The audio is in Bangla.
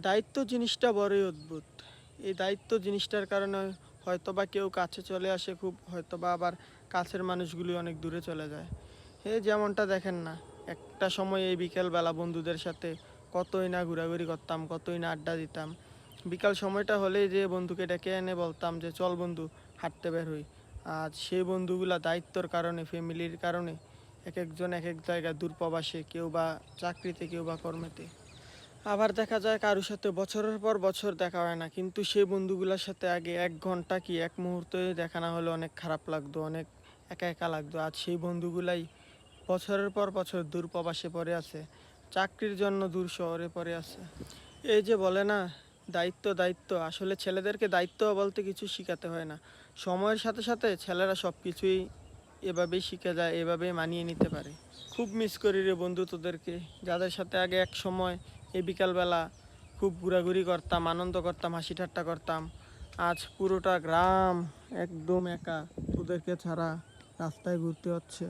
দায়িত্ব জিনিসটা বড়ই অদ্ভুত। এই দায়িত্ব জিনিসটার কারণে হয়তোবা কেউ কাছে চলে আসে খুব, হয়তোবা আবার কাছের মানুষগুলি অনেক দূরে চলে যায়। যেমনটা দেখেন না, একটা সময় এই বিকেলবেলা বন্ধুদের সাথে কতই না ঘোরাঘুরি করতাম, কতই না আড্ডা দিতাম। বিকাল সময়টা হলেই যে বন্ধুকে ডেকে এনে বলতাম যে চল বন্ধু হাঁটতে বের হই। আজ সেই বন্ধুগুলা দায়িত্বর কারণে, ফ্যামিলির কারণে এক একজন এক এক জায়গায় দূরপ্রবাসে, কেউ বা চাকরিতে, কেউ বা কর্মেতে। আবার দেখা যায় কারোর সাথে বছরের পর বছর দেখা হয় না, কিন্তু সেই বন্ধুগুলোর সাথে আগে 1 ঘন্টা কি 1 মুহূর্তে দেখা না হলে অনেক খারাপ লাগতো, অনেক একা একা লাগতো। আজ সেই বন্ধুগুলাই বছরের পর বছর দূর প্রবাসে পড়ে আছে, চাকরির জন্য দূর শহরে পড়ে আছে। এই যে বলে না, দায়িত্ব দায়িত্ব, আসলে ছেলেদেরকে দায়িত্ব বলতে কিছু শেখাতে হয় না। সময়ের সাথে সাথে ছেলেরা সব কিছুই এভাবেই শিখে যায়, এভাবেই মানিয়ে নিতে পারে। খুব মিস করি রে বন্ধু তোদেরকে, যাদের সাথে আগে এক সময় এই বিকালবেলা খুব ঘোরাঘুরি করতাম, আনন্দ করতাম, হাসি ঠাট্টা করতাম। আজ পুরোটা গ্রাম একদম একা, তোদেরকে ছাড়া রাস্তায় ঘুরতে হচ্ছে।